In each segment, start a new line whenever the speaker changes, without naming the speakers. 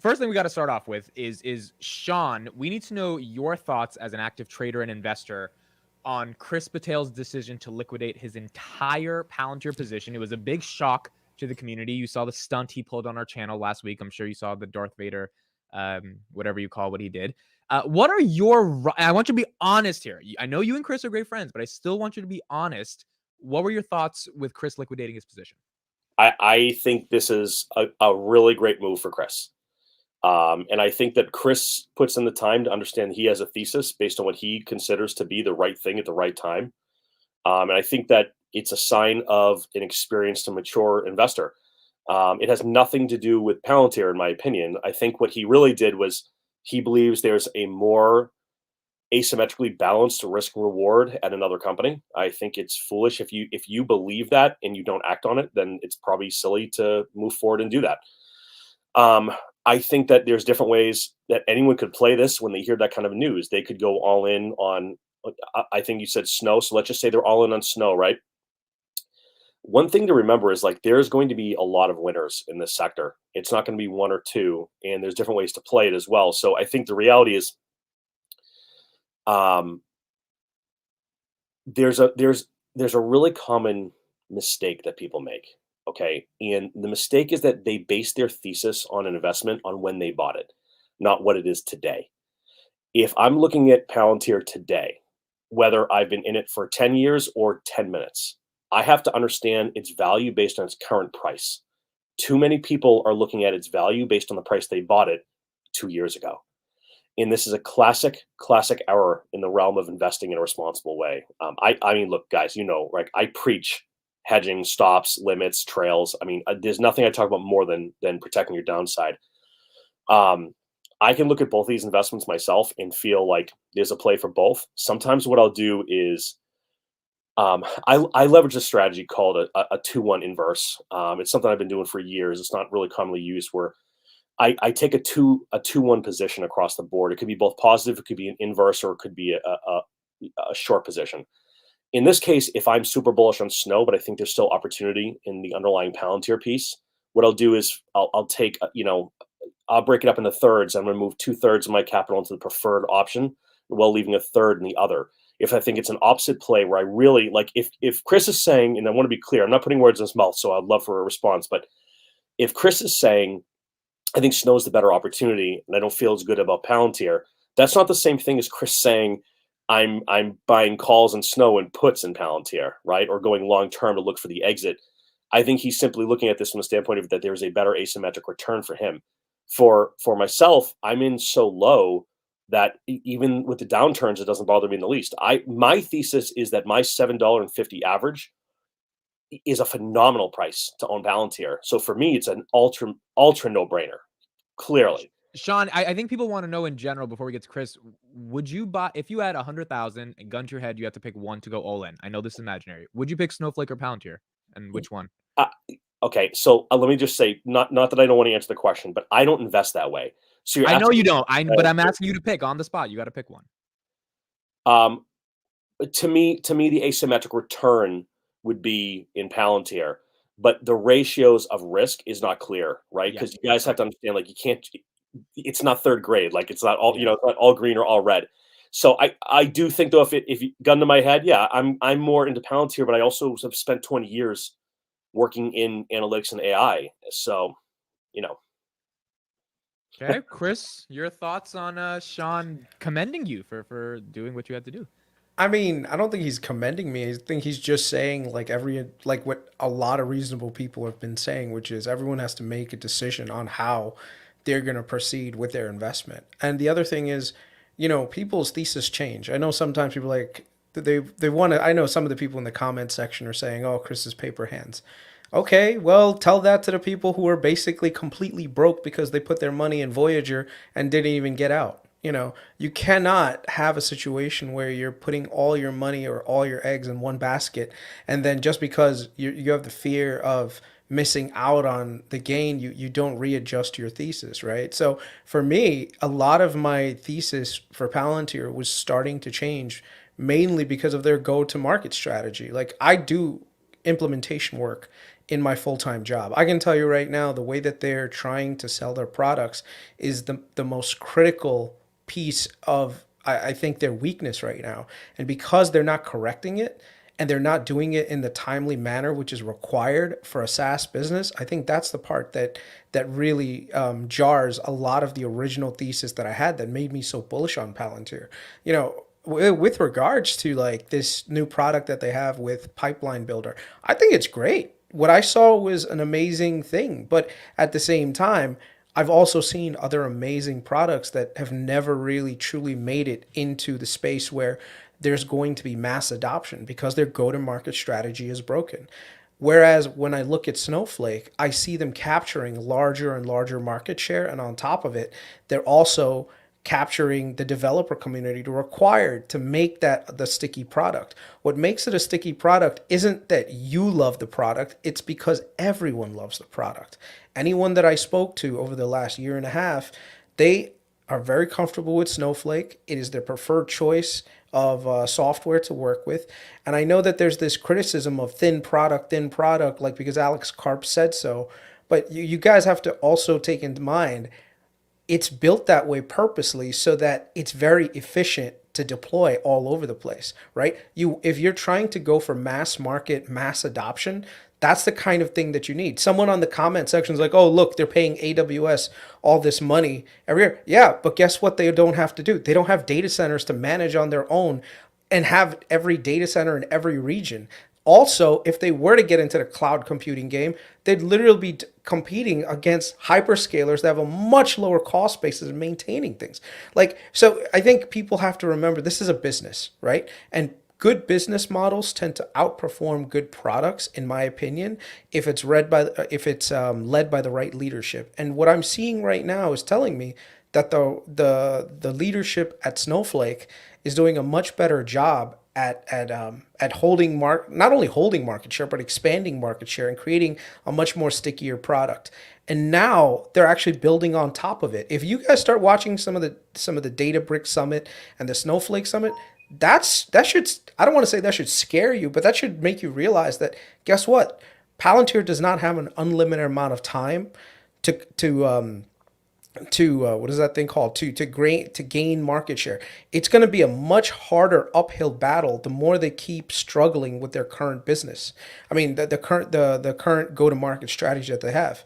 First thing we got to start off with is Sean. We need to know your thoughts as an active trader and investor on Kris Patel's decision to liquidate his entire Palantir position. It was a big shock to the community. You saw the stunt he pulled on our channel last week. I'm sure you saw the Darth Vader, whatever you call what he did. What are your? I want you to be honest here. I know you and Kris are great friends, but I still want you to be honest. What were your thoughts with Kris liquidating his position?
I think this is a really great move for Kris. And I think that Kris puts in the time to understand he has a thesis based on what he considers to be the right thing at the right time. And I think that it's a sign of an experienced and mature investor. It has nothing to do with Palantir, in my opinion. I think what he really did was he believes there's a more asymmetrically balanced risk reward at another company. I think it's foolish if you believe that and you don't act on it, then it's probably silly to move forward and do that. I think that there's different ways that anyone could play this when they hear that kind of news. They could go all in on, I think you said snow. So let's just say they're all in on snow, right? One thing to remember is like there's going to be a lot of winners in this sector. It's not going to be one or two, and there's different ways to play it as well. So I think the reality is um, there's a really common mistake that people make. Okay. And the mistake is that they base their thesis on an investment on when they bought it, not what it is today. If I'm looking at Palantir today, whether I've been in it for 10 years or 10 minutes, I have to understand its value based on its current price. Too many people are looking at its value based on the price they bought it 2 years ago. And this is a classic error in the realm of investing in a responsible way. I mean, look, guys, right? I preach hedging, stops, limits, trails. I mean, there's nothing I talk about more than protecting your downside. Um, I can look at both of these investments myself and feel like there's a play for both. Sometimes what I'll do is I leverage a strategy called a 2-1 inverse. It's something I've been doing for years. It's not really commonly used where I take a 2-1 position across the board. It could be both positive, it could be an inverse, or it could be a short position. In this case, if I'm super bullish on snow, but I think there's still opportunity in the underlying Palantir piece, what I'll do is I'll take, I'll break it up into thirds. I'm going to move 2/3 of my capital into the preferred option while leaving a third in the other. If I think it's an opposite play where I really like, if Kris is saying, and I want to be clear, I'm not putting words in his mouth, so I'd love for a response. But if Kris is saying, I think snow is the better opportunity, and I don't feel as good about Palantir, that's not the same thing as Kris saying, I'm buying calls and snow and puts in Palantir, right? Or going long term to look for the exit. I think he's simply looking at this from the standpoint of that there's a better asymmetric return for him. For myself, I'm in so low that even with the downturns, it doesn't bother me in the least. My thesis is that my $7.50 average is a phenomenal price to own Palantir. So for me, it's an ultra no brainer. Clearly,
Sean, I think people want to know in general before we get to Kris, would you buy if you had 100,000 and gun to your head, you have to pick one to go all in? I know this is imaginary. Would you pick Snowflake or Palantir, and which one?
uh, okay. So let me just say, not that I don't want to answer the question, but I don't invest that way. So you're
I know
asking
you don't. But
me,
I'm asking you to pick on the spot. You got to pick one.
um, to me, the asymmetric return would be in Palantir, but the ratios of risk is not clear, right?
Yeah,
Because you guys have
right.
to understand, like you can't. It's not third grade. Like it's not all
Yeah.
it's not all green or all red. So I do think though if you gun to my head, yeah, I'm more into Palantir, but I also have spent 20 years working in analytics and AI. So you know,
Okay, Kris, your thoughts on Sean commending you for doing what you had to do?
I mean, I don't think he's commending me. I think he's just saying like what a lot of reasonable people have been saying, which is everyone has to make a decision on how they're going to proceed with their investment. And the other thing is, people's thesis change. I know sometimes people like they want to. I know some of the people in the comment section are saying, "Oh, Kris is paper hands." Okay, well, tell that to the people who are basically completely broke because they put their money in Voyager and didn't even get out. You cannot have a situation where you're putting all your money or all your eggs in one basket, and then just because you have the fear of missing out on the gain, you don't readjust your thesis, right? So for me, a lot of my thesis for Palantir was starting to change mainly because of their go to market strategy. Like I do implementation work in my full-time job. I can tell you right now, the way that they're trying to sell their products is the most critical piece of, I think, their weakness right now. And because they're not correcting it and they're not doing it in the timely manner which is required for a SaaS business, I think that's the part that really jars a lot of the original thesis that I had that made me so bullish on Palantir. You know, with regards to like this new product that they have with Pipeline Builder, I think it's great. What I saw was an amazing thing, but at the same time, I've also seen other amazing products that have never really truly made it into the space where there's going to be mass adoption because their go-to-market strategy is broken. Whereas when I look at Snowflake, I see them capturing larger and larger market share. And on top of it, they're also capturing the developer community to required to make that the sticky product. What makes it a sticky product isn't that you love the product, it's because everyone loves the product. Anyone that I spoke to over the last year and a half, they are very comfortable with Snowflake. It is their preferred choice of software to work with. And I know that there's this criticism of thin product, like because Alex Karp said so. But you guys have to also take into mind it's built that way purposely so that it's very efficient to deploy all over the place, right? If you're trying to go for mass market, mass adoption, that's the kind of thing that you need. Someone on the comment section is like, oh, look, they're paying AWS all this money every year. Yeah, but guess what they don't have to do? They don't have data centers to manage on their own and have every data center in every region. Also, if they were to get into the cloud computing game, they'd literally be competing against hyperscalers that have a much lower cost basis in maintaining things. Like, so I think people have to remember this is a business, right? And good business models tend to outperform good products, in my opinion, if it's led by the right leadership. And what I'm seeing right now is telling me that the leadership at Snowflake is doing a much better job at holding not only holding market share but expanding market share and creating a much more stickier product. And now they're actually building on top of it. If you guys start watching some of the Databricks Summit and the Snowflake Summit, that should, I don't want to say that should scare you, but that should make you realize that guess what? Palantir does not have an unlimited amount of time to what is that thing called to gain market share. It's going to be a much harder uphill battle the more they keep struggling with their current business. I mean, the current go to market strategy that they have.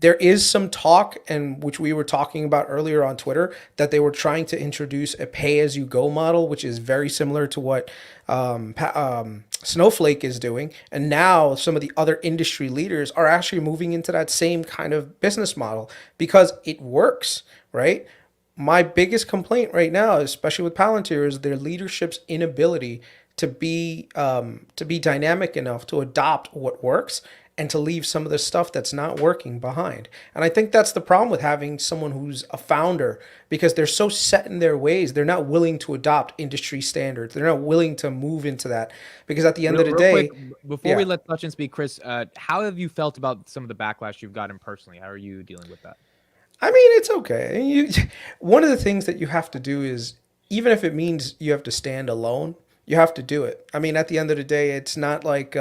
There is some talk, and which we were talking about earlier on Twitter, that they were trying to introduce a pay-as-you-go model, which is very similar to what Snowflake is doing. And now some of the other industry leaders are actually moving into that same kind of business model because it works, right? My biggest complaint right now, especially with Palantir, is their leadership's inability to be dynamic enough to adopt what works and to leave some of the stuff that's not working behind. And I think that's the problem with having someone who's a founder, because they're so set in their ways. They're not willing to adopt industry standards. They're not willing to move into that, because at the end of the day,
quick, before we let Sachin speak, Kris, how have you felt about some of the backlash you've gotten personally? How are you dealing with that?
I mean, it's okay. One of the things that you have to do is, even if it means you have to stand alone, you have to do it. I mean, at the end of the day, it's not like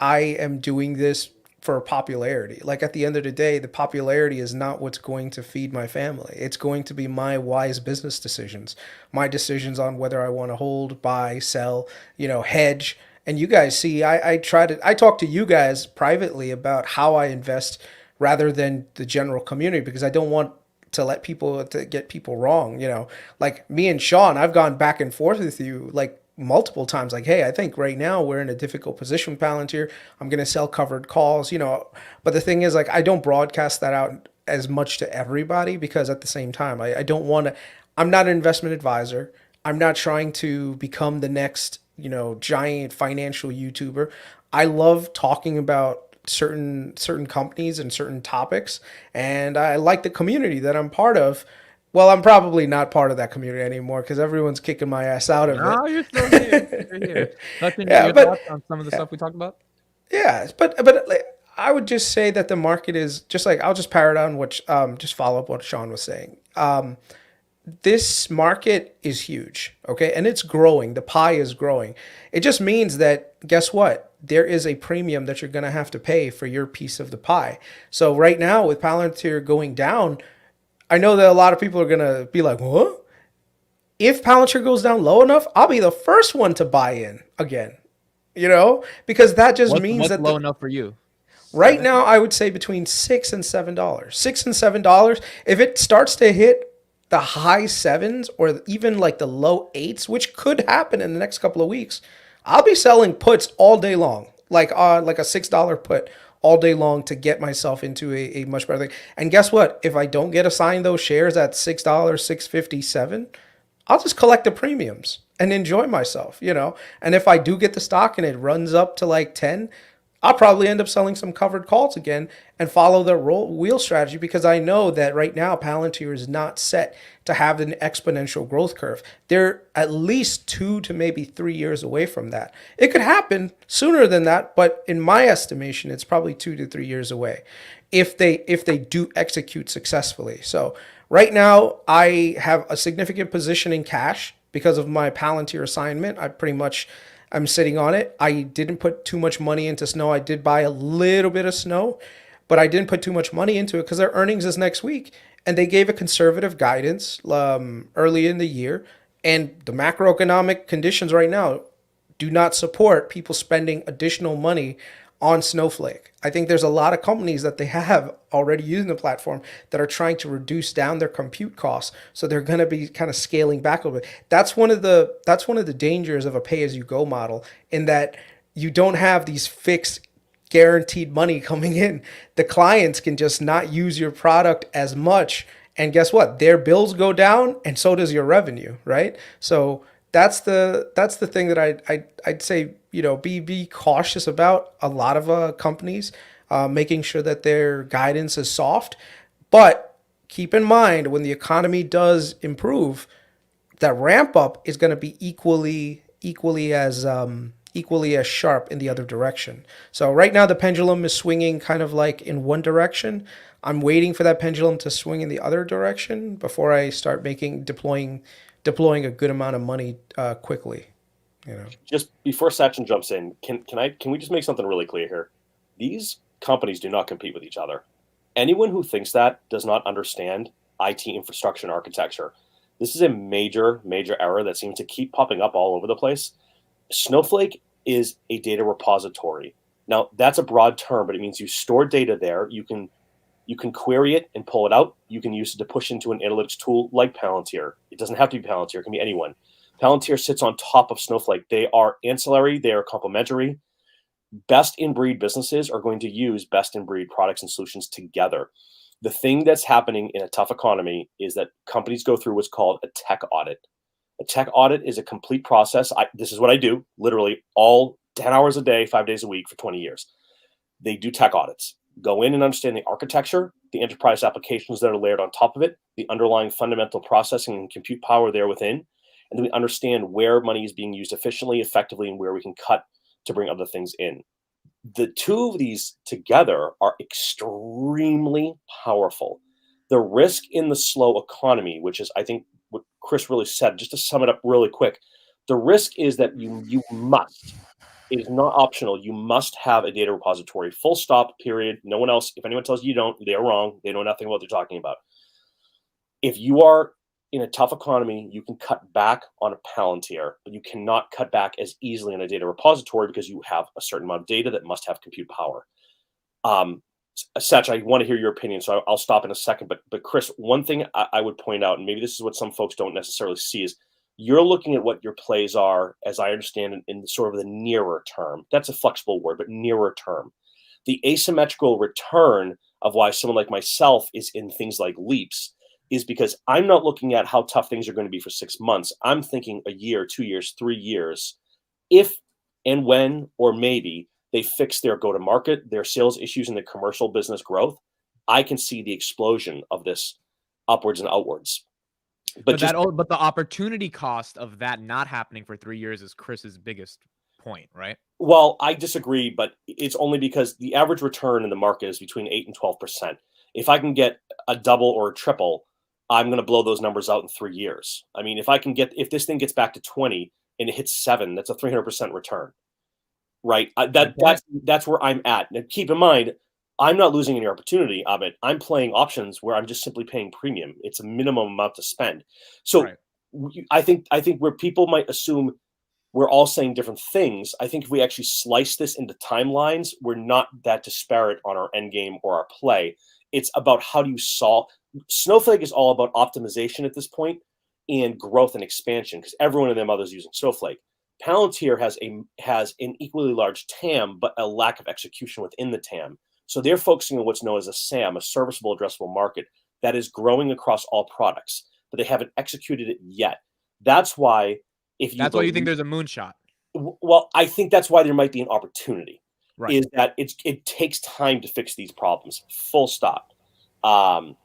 I am doing this for popularity. Like, at the end of the day, the popularity is not what's going to feed my family. It's going to be my wise business decisions, my decisions on whether I want to hold, buy, sell, hedge. And you guys see, I talk to you guys privately about how I invest rather than the general community, because I don't want to get people wrong. Like me and Sean, I've gone back and forth with you like multiple times, like, hey, I think right now we're in a difficult position with Palantir. I'm going to sell covered calls, but the thing is, like, I don't broadcast that out as much to everybody, because at the same time, I don't want to, I'm not an investment advisor. I'm not trying to become the next, giant financial YouTuber. I love talking about certain companies and certain topics, and I like the community that I'm part of. Well, I'm probably not part of that community anymore because everyone's kicking my ass out of it.
No, you're still here. You're here. Your thoughts on some of the stuff we talked about?
Yeah, but like, I would just say that the market is just like, I'll just parrot on what just follow up what Sean was saying. This market is huge, okay, and it's growing. The pie is growing. It just means that, guess what? there is a premium that you're going to have to pay for your piece of the pie. So right now with Palantir going down, I know that a lot of people are going to be like, what? If Palantir goes down low enough, I'll be the first one to buy in again, because that just means
What's
that
low enough for you?
right
7?
now I would say between $6 and $7. $6 and $7. If it starts to hit the high sevens or even like the low eights, which could happen in the next couple of weeks, I'll be selling puts all day long, like a $6 put all day long to get myself into a much better thing. And guess what? If I don't get assigned those shares at $6, 6.57, I'll just collect the premiums and enjoy myself. And if I do get the stock and it runs up to like 10, I'll probably end up selling some covered calls again and follow the roll wheel strategy, because I know that right now Palantir is not set to have an exponential growth curve. They're at least 2 to maybe 3 years away from that. It could happen sooner than that, but in my estimation, it's probably 2 to 3 years away if they do execute successfully. So right now I have a significant position in cash because of my Palantir assignment. I'm sitting on it. I didn't put too much money into Snow. I did buy a little bit of Snow, but I didn't put too much money into it because their earnings is next week. And they gave a conservative guidance early in the year. And the macroeconomic conditions right now do not support people spending additional money on Snowflake. I think there's a lot of companies that they have already using the platform that are trying to reduce down their compute costs. So they're going to be kind of scaling back a little bit. That's one of the dangers of a pay-as-you-go model, in that you don't have these fixed guaranteed money coming in. The clients can just not use your product as much. And guess what? Their bills go down and so does your revenue, right? So that's the thing that I'd say, be cautious about a lot of companies, making sure that their guidance is soft. But keep in mind, when the economy does improve, that ramp up is going to be equally as sharp in the other direction. So right now the pendulum is swinging kind of like in one direction. I'm waiting for that pendulum to swing in the other direction before I start deploying a good amount of money quickly.
Just before Sachin jumps in, can we just make something really clear here? These companies do not compete with each other. Anyone who thinks that does not understand IT infrastructure and architecture. This is a major error that seems to keep popping up all over the place. Snowflake is a data repository. Now, that's a broad term, but it means you store data there. You can query it and pull it out. You can use it to push into an analytics tool like Palantir. It doesn't have to be Palantir. It can be anyone. Palantir sits on top of Snowflake. They are ancillary. They are complementary. Best-in-breed businesses are going to use best-in-breed products and solutions together. The thing that's happening in a tough economy is that companies go through what's called a tech audit. A tech audit is a complete process. This is what I do, literally all 10 hours a day, 5 days a week for 20 years. They do tech audits. Go in and understand the architecture, the enterprise applications that are layered on top of it, the underlying fundamental processing and compute power there within, and then we understand where money is being used efficiently, effectively, and where we can cut to bring other things in. The two of these together are extremely powerful. The risk in the slow economy, which is, I think, what Kris really said, just to sum it up really quick, the risk is that you must, it is not optional, you must have a data repository, full stop, period. No one else, if anyone tells you don't, they're wrong. They know nothing about what they're talking about. If you are in a tough economy, you can cut back on a Palantir, but you cannot cut back as easily on a data repository because you have a certain amount of data that must have compute power. Satch, I want to hear your opinion, so I'll stop in a second. But Kris, one thing I would point out, and maybe this is what some folks don't necessarily see, is you're looking at what your plays are, as I understand, in sort of the nearer term. That's a flexible word, but nearer term. The asymmetrical return of why someone like myself is in things like leaps is because I'm not looking at how tough things are going to be for 6 months. I'm thinking a year, 2 years, 3 years, if and when or maybe they fix their go-to-market, their sales issues, and their commercial business growth, I can see the explosion of this upwards and outwards.
But the opportunity cost of that not happening for 3 years is Kris's biggest point, right?
Well, I disagree, but it's only because the average return in the market is between 8 and 12%. If I can get a double or a triple, I'm going to blow those numbers out in 3 years. I mean, if this thing gets back to 20 and it hits 7, that's a 300% return. right?
Good point.
That's where I'm at. Now, keep in mind, I'm not losing any opportunity of it. I'm playing options where I'm just simply paying premium. It's a minimum amount to spend. So
Right.
I think where people might assume we're all saying different things, I think if we actually slice this into timelines, we're not that disparate on our end game or our play. It's about how do you solve. Snowflake is all about optimization at this point and growth and expansion because everyone and their mother's using Snowflake. Palantir has an equally large TAM, but a lack of execution within the TAM. So they're focusing on what's known as a SAM, a serviceable addressable market, that is growing across all products, but they haven't executed it yet. That's why, if you
That's why you think
believe,
there's a moonshot.
well, I think that's why there might be an opportunity.
Right.
Is that it takes time to fix these problems. Full stop. Um,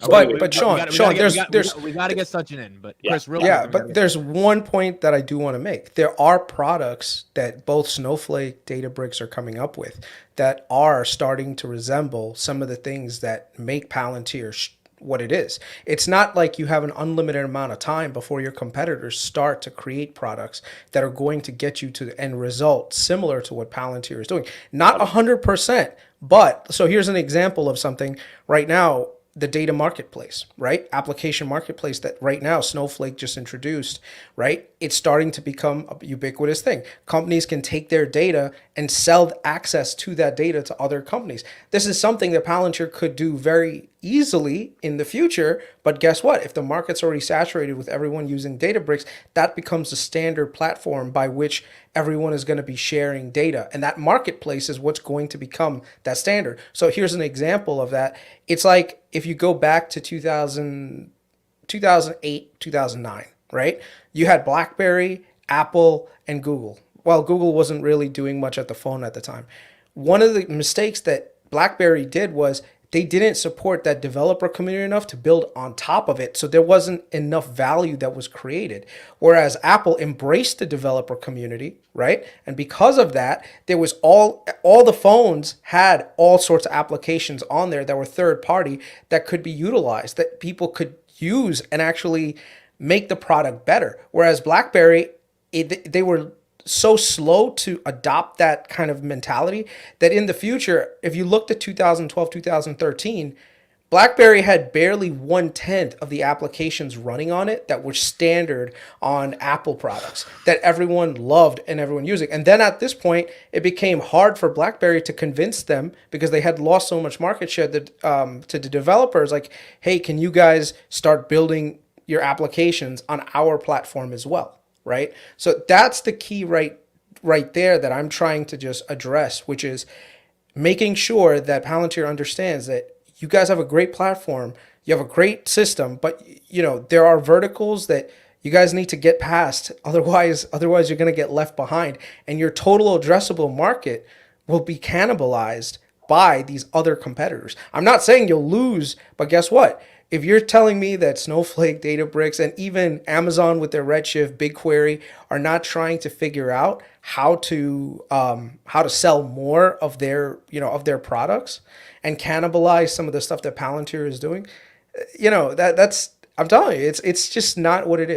so
But
anyway,
but Sean, Sean, there's
we got to get Sachin in, but
Yeah.
Chris, real
yeah,
quick.
but there's one point that I do want to make. There are products that both Snowflake, Databricks are coming up with that are starting to resemble some of the things that make Palantir what it is. It's not like you have an unlimited amount of time before your competitors start to create products that are going to get you to the end result similar to what Palantir is doing. Not 100%, but so here's an example of something right now. The data marketplace, right? Application marketplace that right now Snowflake just introduced, right? It's starting to become a ubiquitous thing. Companies can take their data and sell access to that data to other companies. This is something that Palantir could do very easily in the future, but guess what? If the market's already saturated with everyone using Databricks, that becomes the standard platform by which everyone is going to be sharing data. And that marketplace is what's going to become that standard. So here's an example of that. It's like if you go back to 2008, 2009, right? You had BlackBerry, Apple, and Google. Well, Google wasn't really doing much at the phone at the time. One of the mistakes that BlackBerry did was they didn't support that developer community enough to build on top of it. So there wasn't enough value that was created. Whereas Apple embraced the developer community, right? And because of that, there was all the phones had all sorts of applications on there that were third party that could be utilized, that people could use and actually make the product better. Whereas BlackBerry, they were so slow to adopt that kind of mentality that in the future, if you looked at 2012, 2013, BlackBerry had barely 1/10 of the applications running on it that were standard on Apple products that everyone loved and everyone using. And then at this point, it became hard for BlackBerry to convince them because they had lost so much market share that, to the developers, like, hey, can you guys start building your applications on our platform as well? Right? So that's the key right there that I'm trying to just address, which is making sure that Palantir understands that you guys have a great platform, you have a great system, but there are verticals that you guys need to get past. Otherwise you're going to get left behind and your total addressable market will be cannibalized by these other competitors. I'm not saying you'll lose, but guess what? If you're telling me that Snowflake, Databricks, and even Amazon with their Redshift, BigQuery are not trying to figure out how to sell more of their products and cannibalize some of the stuff that Palantir is doing, that's I'm telling you, it's just not what it is.